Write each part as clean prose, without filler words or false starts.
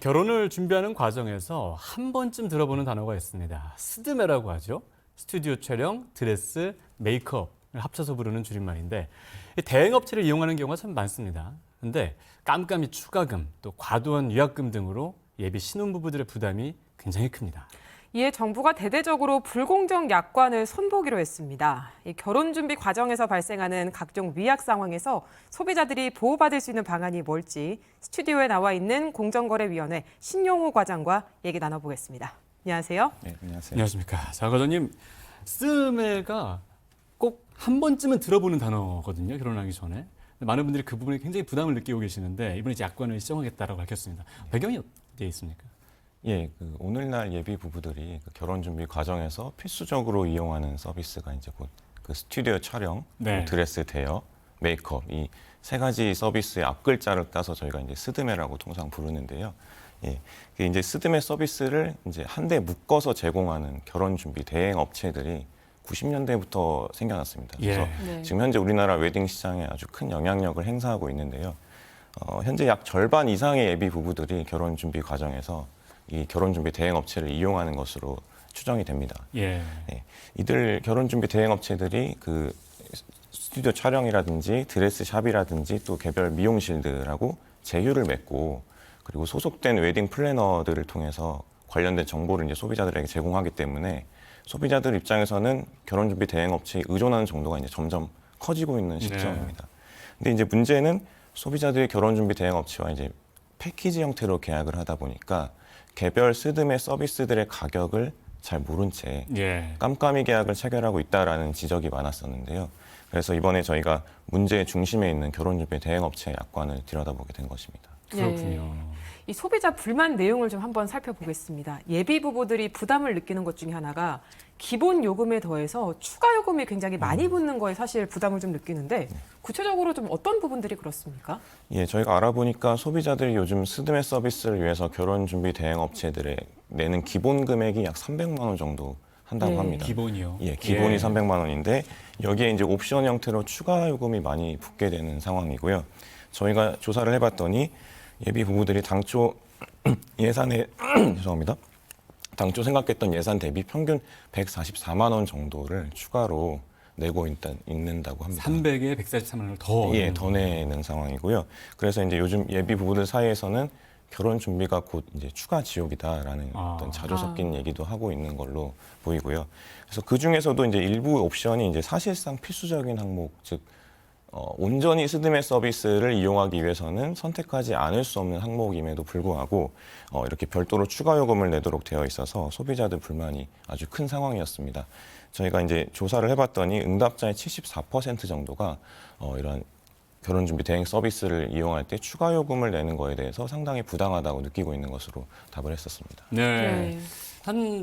결혼을 준비하는 과정에서 한 번쯤 들어보는 단어가 있습니다. 스드메라고 하죠. 스튜디오 촬영, 드레스, 메이크업을 합쳐서 부르는 줄임말인데 대행업체를 이용하는 경우가 참 많습니다. 그런데 깜깜이 추가금, 또 과도한 위약금 등으로 예비 신혼부부들의 부담이 굉장히 큽니다. 이에 정부가 대대적으로 불공정 약관을 손보기로 했습니다. 이 결혼 준비 과정에서 발생하는 각종 위약 상황에서 소비자들이 보호받을 수 있는 방안이 뭘지 스튜디오에 나와 있는 공정거래위원회 신용호 과장과 얘기 나눠보겠습니다. 안녕하세요. 네, 안녕하세요. 안녕하십니까. 자, 과장님, 스드메가 꼭 한 번쯤은 들어보는 단어거든요. 결혼하기 전에. 많은 분들이 그 부분에 굉장히 부담을 느끼고 계시는데 이번에 이제 약관을 시정하겠다라고 밝혔습니다. 배경이 어디에 있습니까? 예, 오늘날 예비 부부들이 결혼 준비 과정에서 필수적으로 이용하는 서비스가 이제 곧 그 스튜디오 촬영, 네. 드레스 대여, 메이크업 이 세 가지 서비스의 앞글자를 따서 저희가 이제 스드메라고 통상 부르는데요. 예, 그 이제 스드메 서비스를 이제 한데 묶어서 제공하는 결혼 준비 대행 업체들이 90년대부터 생겨났습니다. 그래서 네. 지금 현재 우리나라 웨딩 시장에 아주 큰 영향력을 행사하고 있는데요. 현재 약 절반 이상의 예비 부부들이 결혼 준비 과정에서 이 결혼 준비 대행 업체를 이용하는 것으로 추정이 됩니다. 예. 네, 이들 결혼 준비 대행 업체들이 그 스튜디오 촬영이라든지 드레스 샵이라든지 또 개별 미용실들하고 제휴를 맺고 그리고 소속된 웨딩 플래너들을 통해서 관련된 정보를 이제 소비자들에게 제공하기 때문에 소비자들 입장에서는 결혼 준비 대행 업체에 의존하는 정도가 이제 점점 커지고 있는 시점입니다. 근데 이제 문제는 소비자들이 결혼 준비 대행 업체와 이제 패키지 형태로 계약을 하다 보니까 개별 스드메 서비스들의 가격을 잘 모른 채 예. 깜깜이 계약을 체결하고 있다라는 지적이 많았었는데요. 그래서 이번에 저희가 문제의 중심에 있는 결혼 준비 대행 업체 약관을 들여다보게 된 것입니다. 그렇군요. 이 소비자 불만 내용을 좀 한번 살펴보겠습니다. 예비 부부들이 부담을 느끼는 것 중에 하나가 기본 요금에 더해서 추가 요금이 굉장히 많이 붙는 거에 사실 부담을 좀 느끼는데 구체적으로 좀 어떤 부분들이 그렇습니까? 예, 저희가 알아보니까 소비자들이 요즘 스드메 서비스를 위해서 결혼 준비 대행 업체들에 내는 기본 금액이 약 300만 원 정도 한다고 네. 합니다. 기본이요? 예, 기본이 예. 300만 원인데 여기에 이제 옵션 형태로 추가 요금이 많이 붙게 되는 상황이고요. 저희가 조사를 해봤더니 예비 부부들이 당초 예산에 죄송합니다. 당초 생각했던 예산 대비 평균 144만 원 정도를 추가로 내고 있는다고 합니다. 300에 143만 원을 더. 예, 더 내는 상황이고요. 그래서 이제 요즘 예비 부부들 사이에서는 결혼 준비가 곧 이제 추가 지옥이다라는 어떤 자주 섞인 얘기도 하고 있는 걸로 보이고요. 그래서 그 중에서도 이제 일부 옵션이 이제 사실상 필수적인 항목, 즉 온전히 스드메 서비스를 이용하기 위해서는 선택하지 않을 수 없는 항목임에도 불구하고 이렇게 별도로 추가 요금을 내도록 되어 있어서 소비자들 불만이 아주 큰 상황이었습니다. 저희가 이제 조사를 해봤더니 응답자의 74% 정도가 이런 결혼 준비 대행 서비스를 이용할 때 추가 요금을 내는 거에 대해서 상당히 부당하다고 느끼고 있는 것으로 답을 했었습니다. 네.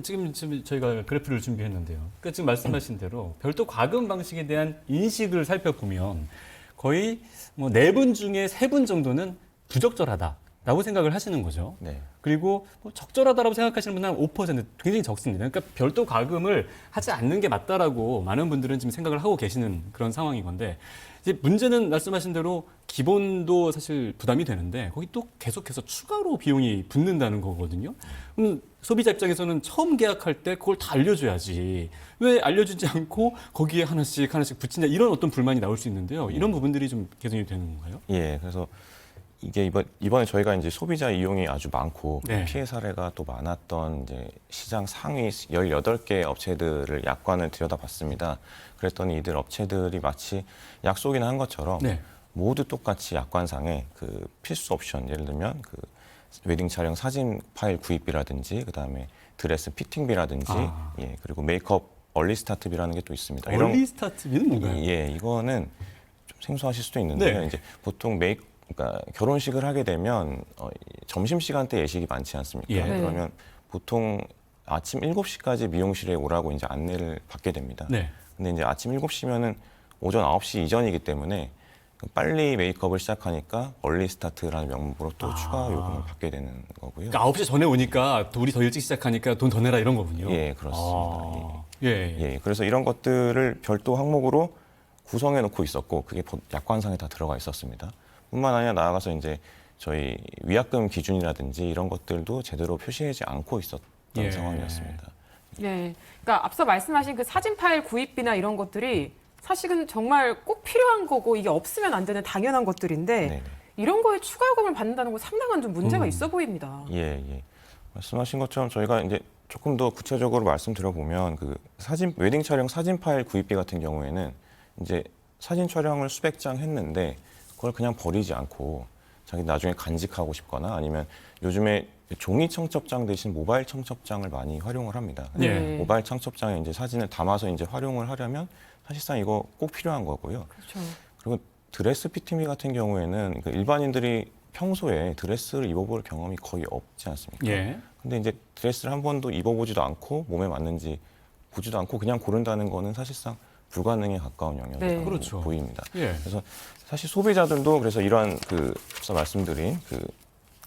지금 저희가 그래프를 준비했는데요. 그러니까 지금 말씀하신 대로 별도 과금 방식에 대한 인식을 살펴보면 거의 뭐 4분 중에 3분 정도는 부적절하다라고 생각을 하시는 거죠. 네. 그리고 뭐 적절하다라고 생각하시는 분은 한 5% 굉장히 적습니다. 그러니까 별도 과금을 하지 않는 게 맞다라고 많은 분들은 지금 생각을 하고 계시는 그런 상황인 건데 이제 문제는 말씀하신 대로 기본도 사실 부담이 되는데 거기 또 계속해서 추가로 비용이 붙는다는 거거든요. 소비자 입장에서는 처음 계약할 때 그걸 다 알려줘야지. 왜 알려주지 않고 거기에 하나씩 붙이냐 이런 어떤 불만이 나올 수 있는데요. 이런 부분들이 좀 개선이 되는 건가요? 예, 그래서 이게 이번에 저희가 이제 소비자 이용이 아주 많고 네. 피해 사례가 또 많았던 이제 시장 상위 18개 업체들을 약관을 들여다봤습니다. 그랬더니 이들 업체들이 마치 약속이나 한 것처럼 네. 모두 똑같이 약관상에 그 필수 옵션, 예를 들면 그 웨딩 촬영 사진 파일 구입비라든지 그다음에 드레스 피팅비라든지 예, 그리고 메이크업 얼리 스타트비라는 게 또 있습니다. 얼리 스타트비는 뭔가요? 예, 이거는 좀 생소하실 수도 있는데요. 네. 이제 보통 그러니까 결혼식을 하게 되면 점심 시간 때 예식이 많지 않습니까? 예. 네. 그러면 보통 아침 7시까지 미용실에 오라고 이제 안내를 받게 됩니다. 네. 근데 이제 아침 7시면은 오전 9시 이전이기 때문에 빨리 메이크업을 시작하니까 얼리 스타트라는 명목으로 또 추가 요금을 받게 되는 거고요. 그러니까 9시 전에 오니까 또 우리 더 일찍 시작하니까 돈 더 내라 이런 거군요. 예, 그렇습니다. 예. 예, 그래서 이런 것들을 별도 항목으로 구성해 놓고 있었고 그게 약관상에 다 들어가 있었습니다. 뿐만 아니라 나아가서 이제 저희 위약금 기준이라든지 이런 것들도 제대로 표시하지 않고 있었던 예. 상황이었습니다. 네, 그러니까 앞서 말씀하신 그 사진 파일 구입비나 이런 것들이 사실은 정말 꼭 필요한 거고 이게 없으면 안 되는 당연한 것들인데 네네. 이런 거에 추가 요금을 받는다는 건 상당한 좀 문제가 있어 보입니다. 예, 예. 말씀하신 것처럼 저희가 이제 조금 더 구체적으로 말씀드려 보면 그 사진 웨딩 촬영 사진 파일 구입비 같은 경우에는 이제 사진 촬영을 수백 장 했는데 그걸 그냥 버리지 않고 자기 나중에 간직하고 싶거나 아니면 요즘에 종이 청첩장 대신 모바일 청첩장을 많이 활용을 합니다. 예. 모바일 청첩장에 이제 사진을 담아서 이제 활용을 하려면 사실상 이거 꼭 필요한 거고요. 그렇죠. 그리고 드레스 피팅비 같은 경우에는 그 일반인들이 평소에 드레스를 입어볼 경험이 거의 없지 않습니까? 예. 근데 이제 드레스를 한 번도 입어보지도 않고 몸에 맞는지 보지도 않고 그냥 고른다는 거는 사실상 불가능에 가까운 영역이라고 네. 그렇죠. 보입니다. 예. 그래서 사실 소비자들도 그래서 이러한 그 앞서 말씀드린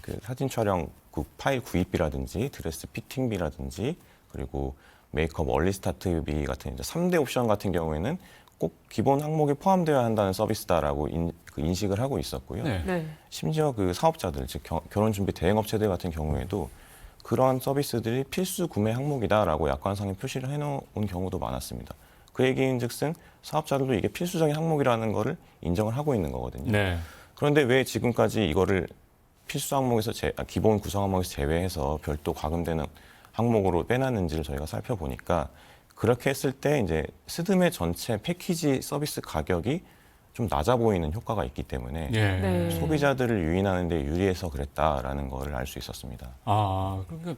그 사진 촬영 그 파일 구입비라든지 드레스 피팅비라든지 그리고 메이크업 얼리 스타트비 같은 이제 3대 옵션 같은 경우에는 꼭 기본 항목에 포함되어야 한다는 서비스다라고 인식을 하고 있었고요. 네. 네. 심지어 그 사업자들, 즉 결혼 준비 대행업체들 같은 경우에도 그러한 서비스들이 필수 구매 항목이다라고 약관상에 표시를 해놓은 경우도 많았습니다. 그 얘기인즉슨 사업자들도 이게 필수적인 항목이라는 거를 인정을 하고 있는 거거든요. 네. 그런데 왜 지금까지 이거를 필수 항목에서 기본 구성 항목에서 제외해서 별도 과금되는 항목으로 빼놨는지를 저희가 살펴보니까 그렇게 했을 때 이제 스드메 전체 패키지 서비스 가격이 좀 낮아 보이는 효과가 있기 때문에 예. 네. 소비자들을 유인하는 데 유리해서 그랬다라는 걸 알 수 있었습니다. 아, 그러니까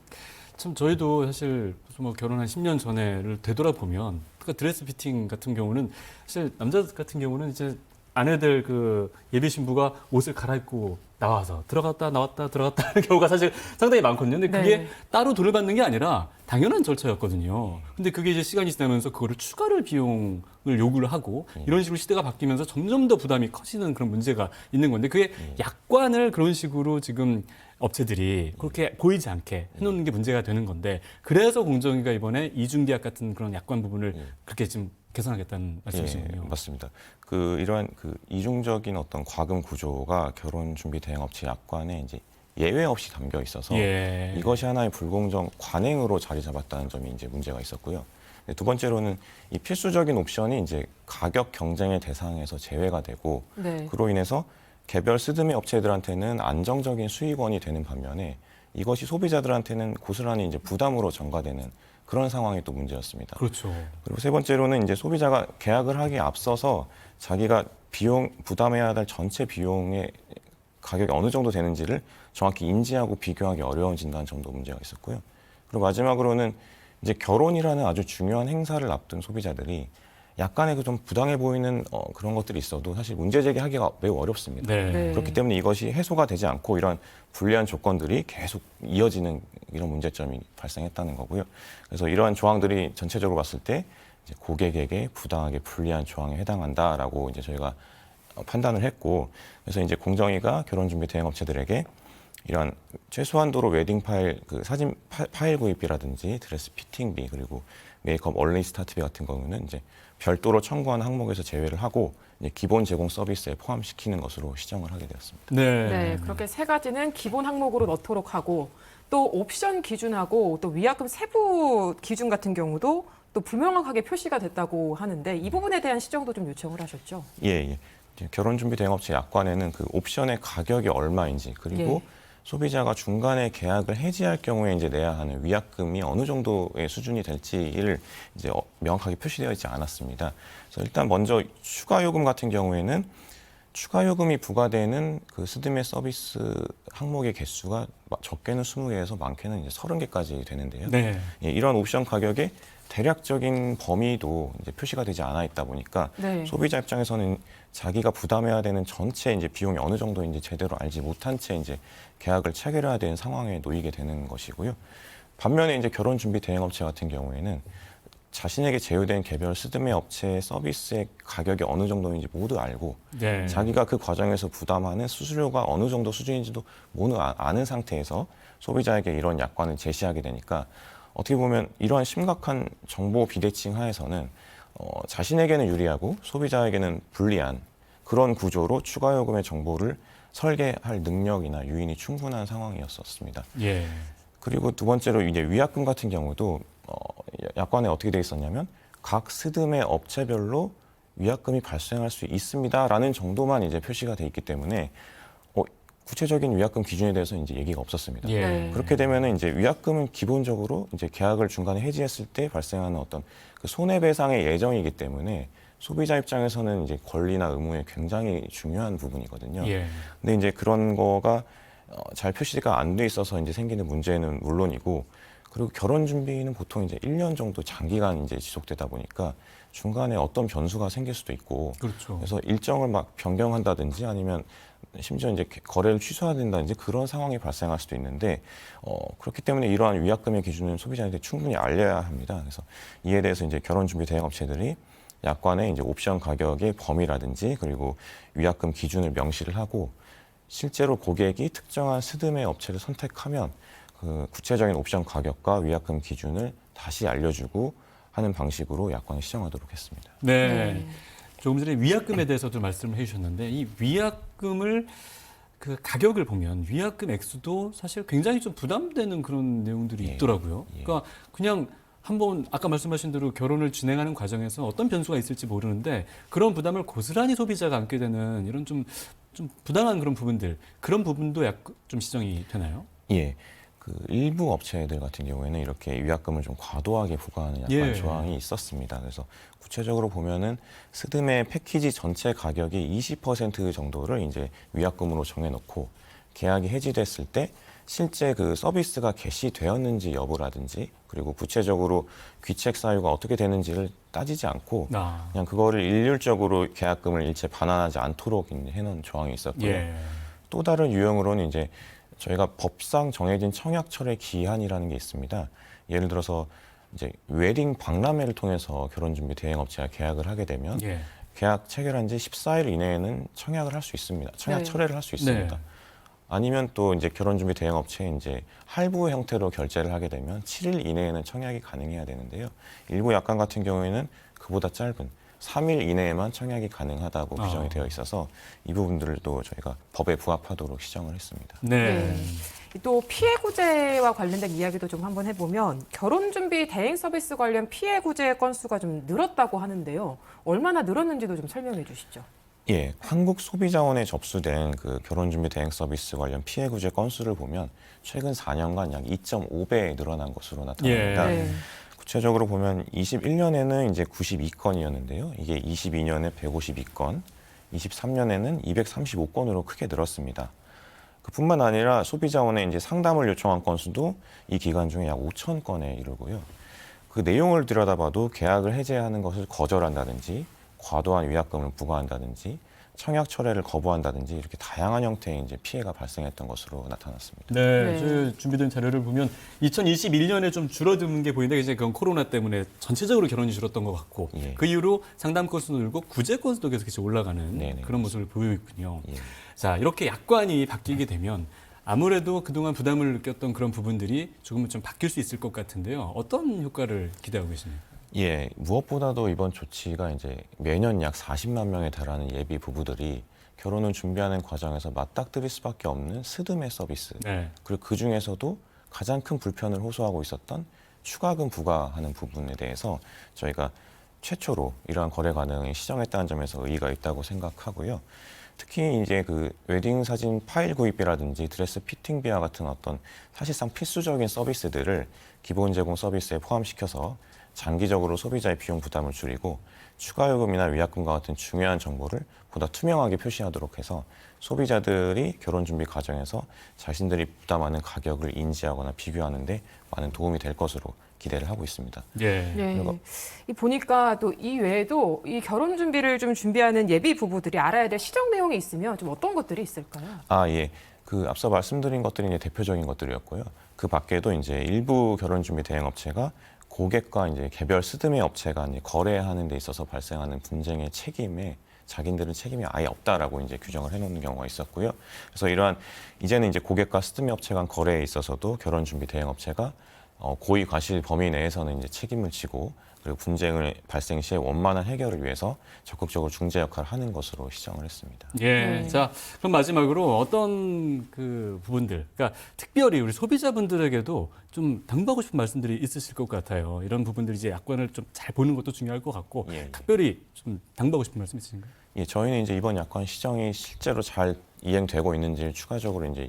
참 저희도 사실 뭐 결혼한 10년 전에를 되돌아보면 그러니까 드레스 피팅 같은 경우는 사실 남자 같은 경우는 이제 아내들 그 예비 신부가 옷을 갈아입고 나와서 들어갔다 나왔다 들어갔다 하는 경우가 사실 상당히 많거든요. 근데 그게 네. 따로 돈을 받는 게 아니라 당연한 절차였거든요. 근데 그게 이제 시간이 지나면서 그거를 추가를 비용을 요구를 하고 이런 식으로 시대가 바뀌면서 점점 더 부담이 커지는 그런 문제가 있는 건데 그게 약관을 그런 식으로 지금 업체들이 그렇게 보이지 않게 해놓는 게 문제가 되는 건데 그래서 공정위가 이번에 이중계약 같은 그런 약관 부분을 그렇게 지금 개선하겠다는 말씀이시군요. 맞습니다. 이러한 이중적인 어떤 과금 구조가 결혼 준비 대행업체 약관에 이제 예외 없이 담겨 있어서 예. 이것이 하나의 불공정 관행으로 자리 잡았다는 점이 이제 문제가 있었고요. 두 번째로는 이 필수적인 옵션이 이제 가격 경쟁의 대상에서 제외가 되고 네. 그로 인해서 개별 스드메 업체들한테는 안정적인 수익원이 되는 반면에 이것이 소비자들한테는 고스란히 이제 부담으로 전가되는 그런 상황이 또 문제였습니다. 그렇죠. 그리고 세 번째로는 이제 소비자가 계약을 하기에 앞서서 자기가 부담해야 할 전체 비용의 가격이 어느 정도 되는지를 정확히 인지하고 비교하기 어려워진다는 점도 문제가 있었고요. 그리고 마지막으로는 이제 결혼이라는 아주 중요한 행사를 앞둔 소비자들이 약간의 좀 부당해 보이는 그런 것들이 있어도 사실 문제 제기하기가 매우 어렵습니다. 네. 네. 그렇기 때문에 이것이 해소가 되지 않고 이런 불리한 조건들이 계속 이어지는 이런 문제점이 발생했다는 거고요. 그래서 이러한 조항들이 전체적으로 봤을 때 이제 고객에게 부당하게 불리한 조항에 해당한다라고 이제 저희가 판단을 했고, 그래서 이제 공정위가 결혼준비 대행업체들에게 이런 최소한도로 웨딩 파일, 사진 파일 구입비라든지 드레스 피팅비 그리고 메이크업 얼리 스타트비 같은 경우는 이제 별도로 청구한 항목에서 제외를 하고 이제 기본 제공 서비스에 포함시키는 것으로 시정을 하게 되었습니다. 네. 네, 그렇게 세 가지는 기본 항목으로 넣도록 하고 또 옵션 기준하고 또 위약금 세부 기준 같은 경우도 또 불명확하게 표시가 됐다고 하는데 이 부분에 대한 시정도 좀 요청을 하셨죠? 예. 결혼준비 대행업체 약관에는 그 옵션의 가격이 얼마인지 그리고 예. 소비자가 중간에 계약을 해지할 경우에 이제 내야 하는 위약금이 어느 정도의 수준이 될지를 이제 명확하게 표시되어 있지 않았습니다. 그래서 일단 먼저 추가 요금 같은 경우에는 추가 요금이 부과되는 그 스드메 서비스 항목의 개수가 적게는 20개에서 많게는 이제 30개까지 되는데요. 네. 예, 이런 옵션 가격의 대략적인 범위도 이제 표시가 되지 않아 있다 보니까 네. 소비자 입장에서는 자기가 부담해야 되는 전체 이제 비용이 어느 정도인지 제대로 알지 못한 채 이제 계약을 체결해야 되는 상황에 놓이게 되는 것이고요. 반면에 이제 결혼 준비 대행업체 같은 경우에는 자신에게 제휴된 개별 스드메 업체의 서비스의 가격이 어느 정도인지 모두 알고 네. 자기가 그 과정에서 부담하는 수수료가 어느 정도 수준인지도 모두 아는 상태에서 소비자에게 이런 약관을 제시하게 되니까 어떻게 보면 이러한 심각한 정보 비대칭 하에서는 자신에게는 유리하고 소비자에게는 불리한 그런 구조로 추가 요금의 정보를 설계할 능력이나 유인이 충분한 상황이었었습니다. 예. 그리고 두 번째로 이제 위약금 같은 경우도 약관에 어떻게 돼 있었냐면 각 스드메 업체별로 위약금이 발생할 수 있습니다라는 정도만 이제 표시가 돼 있기 때문에 구체적인 위약금 기준에 대해서 이제 얘기가 없었습니다. 예. 네. 그렇게 되면은 이제 위약금은 기본적으로 이제 계약을 중간에 해지했을 때 발생하는 어떤 그 손해배상의 예정이기 때문에 소비자 입장에서는 이제 권리나 의무에 굉장히 중요한 부분이거든요. 예. 근데 이제 그런 거가 잘 표시가 안 돼 있어서 이제 생기는 문제는 물론이고, 그리고 결혼 준비는 보통 이제 1년 정도 장기간 이제 지속되다 보니까 중간에 어떤 변수가 생길 수도 있고, 그렇죠. 그래서 일정을 막 변경한다든지 아니면 심지어 이제 거래를 취소해야 된다든지 그런 상황이 발생할 수도 있는데, 그렇기 때문에 이러한 위약금의 기준은 소비자한테 충분히 알려야 합니다. 그래서 이에 대해서 이제 결혼 준비 대행 업체들이 약관에 이제 옵션 가격의 범위라든지 그리고 위약금 기준을 명시를 하고, 실제로 고객이 특정한 스드메 업체를 선택하면 그 구체적인 옵션 가격과 위약금 기준을 다시 알려주고 하는 방식으로 약관을 시정하도록 했습니다. 네. 조금 전에 위약금에 대해서도 말씀을 해주셨는데 이 위약금을 그 가격을 보면 위약금 액수도 사실 굉장히 좀 부담되는 그런 내용들이 예. 있더라고요. 예. 그러니까 그냥 한번 아까 말씀하신 대로 결혼을 진행하는 과정에서 어떤 변수가 있을지 모르는데 그런 부담을 고스란히 소비자가 안게 되는 이런 좀 부당한 그런 부분들, 그런 부분도 좀 시정이 되나요? 예. 그 일부 업체들 같은 경우에는 이렇게 위약금을 좀 과도하게 부과하는 약관 예. 조항이 있었습니다. 그래서 구체적으로 보면은 스드메 패키지 전체 가격이 20% 정도를 이제 위약금으로 정해놓고 계약이 해지됐을 때 실제 그 서비스가 개시되었는지 여부라든지 그리고 구체적으로 귀책 사유가 어떻게 되는지를 따지지 않고 그냥 그거를 일률적으로 계약금을 일체 반환하지 않도록 해놓은 조항이 있었고요. 예. 또 다른 유형으로는 이제 저희가 법상 정해진 청약철의 기한이라는 게 있습니다. 예를 들어서 이제 웨딩 박람회를 통해서 결혼준비 대행업체와 계약을 하게 되면 예. 계약 체결한 지 14일 이내에는 청약을 할 수 있습니다. 청약 네. 철회를 할 수 있습니다. 네. 아니면 또 이제 결혼준비 대행업체에 이제 할부 형태로 결제를 하게 되면 7일 이내에는 청약이 가능해야 되는데요. 일부 약관 같은 경우에는 그보다 짧은 3일 이내에만 청약이 가능하다고 규정이 되어 있어서 이 부분들도 저희가 법에 부합하도록 시정을 했습니다. 네. 또 피해 구제와 관련된 이야기도 좀 한번 해보면 결혼 준비 대행 서비스 관련 피해 구제 건수가 좀 늘었다고 하는데요. 얼마나 늘었는지도 좀 설명해 주시죠. 예, 한국소비자원에 접수된 그 결혼준비 대행 서비스 관련 피해 구제 건수를 보면 최근 4년간 약 2.5배 늘어난 것으로 나타납니다. 네. 구체적으로 보면 21년에는 이제 92건이었는데요. 이게 22년에 152건, 23년에는 235건으로 크게 늘었습니다. 그뿐만 아니라 소비자원에 이제 상담을 요청한 건수도 이 기간 중에 약 5천 건에 이르고요. 그 내용을 들여다봐도 계약을 해지하는 것을 거절한다든지, 과도한 위약금을 부과한다든지, 청약 철회를 거부한다든지 이렇게 다양한 형태의 이제 피해가 발생했던 것으로 나타났습니다. 네, 네. 저희 준비된 자료를 보면 2021년에 좀 줄어든 게 보이는데 이제 그건 코로나 때문에 전체적으로 결혼이 줄었던 것 같고 예. 그 이후로 상담 건수도 늘고 구제 건수도 계속 올라가는 네네, 그런 모습을 보이고 있군요. 예. 자, 이렇게 약관이 바뀌게 되면 아무래도 그동안 부담을 느꼈던 그런 부분들이 조금은 좀 바뀔 수 있을 것 같은데요. 어떤 효과를 기대하고 계십니까? 예, 무엇보다도 이번 조치가 이제 매년 약 40만 명에 달하는 예비 부부들이 결혼을 준비하는 과정에서 맞닥뜨릴 수밖에 없는 스드메 서비스, 네. 그리고 그 중에서도 가장 큰 불편을 호소하고 있었던 추가금 부과하는 부분에 대해서 저희가 최초로 이러한 거래 가능을 시정했다는 점에서 의의가 있다고 생각하고요. 특히 이제 그 웨딩 사진 파일 구입비라든지 드레스 피팅비와 같은 어떤 사실상 필수적인 서비스들을 기본 제공 서비스에 포함시켜서 장기적으로 소비자의 비용 부담을 줄이고 추가 요금이나 위약금과 같은 중요한 정보를 보다 투명하게 표시하도록 해서 소비자들이 결혼 준비 과정에서 자신들이 부담하는 가격을 인지하거나 비교하는 데 많은 도움이 될 것으로 기대를 하고 있습니다. 예. 네. 이 보니까 또 이 외에도 이 결혼 준비를 좀 준비하는 예비 부부들이 알아야 될 시정 내용이 있으면 좀 어떤 것들이 있을까요? 아, 예. 그 앞서 말씀드린 것들이 이제 대표적인 것들이었고요. 그 밖에도 이제 일부 결혼 준비 대행 업체가 고객과 이제 개별 스드메 업체가 이제 거래하는 데 있어서 발생하는 분쟁의 책임에 자기들은 책임이 아예 없다라고 이제 규정을 해놓는 경우가 있었고요. 그래서 이러한 이제는 이제 고객과 스드메 업체 간 거래에 있어서도 결혼 준비 대행 업체가 고의 과실 범위 내에서는 이제 책임을 지고 그리고 분쟁을 발생 시에 원만한 해결을 위해서 적극적으로 중재 역할을 하는 것으로 시정을 했습니다. 예. 자, 그럼 마지막으로 어떤 그 부분들, 그러니까 특별히 우리 소비자분들에게도 좀 당부하고 싶은 말씀들이 있으실 것 같아요. 이런 부분들이 이제 약관을 좀 잘 보는 것도 중요할 것 같고, 예. 특별히 좀 당부하고 싶은 말씀 있으신가요? 예, 저희는 이제 이번 약관 시정이 실제로 잘 이행되고 있는지를 추가적으로 이제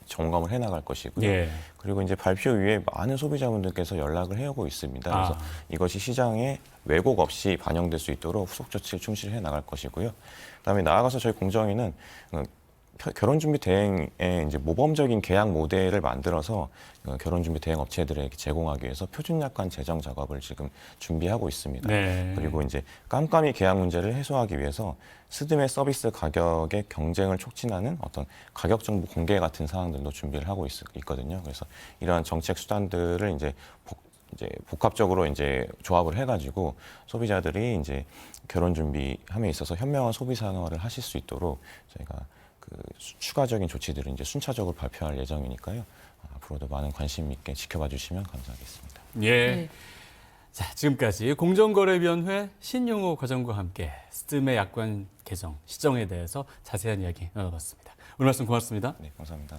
점검을 해나갈 것이고요. 예. 그리고 이제 발표 이후에 많은 소비자분들께서 연락을 해오고 있습니다. 그래서 이것이 시장에 왜곡 없이 반영될 수 있도록 후속 조치를 충실히 해나갈 것이고요. 그다음에 나아가서 저희 공정위는 결혼준비 대행에 이제 모범적인 계약 모델을 만들어서 결혼준비 대행 업체들에게 제공하기 위해서 표준 약관 제정 작업을 지금 준비하고 있습니다. 네. 그리고 이제 깜깜이 계약 문제를 해소하기 위해서 스드메 서비스 가격의 경쟁을 촉진하는 어떤 가격 정보 공개 같은 사항들도 준비를 하고 있거든요. 그래서 이러한 정책 수단들을 이제 복합적으로 이제 조합을 해가지고 소비자들이 이제 결혼 준비함에 있어서 현명한 소비 생활을 하실 수 있도록 저희가 그 추가적인 조치들을 이제 순차적으로 발표할 예정이니까요. 앞으로도 많은 관심 있게 지켜봐 주시면 감사하겠습니다. 예. 네. 자, 지금까지 공정거래위원회 신용호 과장과 함께 스드메 약관 개정 시정에 대해서 자세한 이야기 나눠봤습니다. 오늘 말씀 고맙습니다. 네, 감사합니다.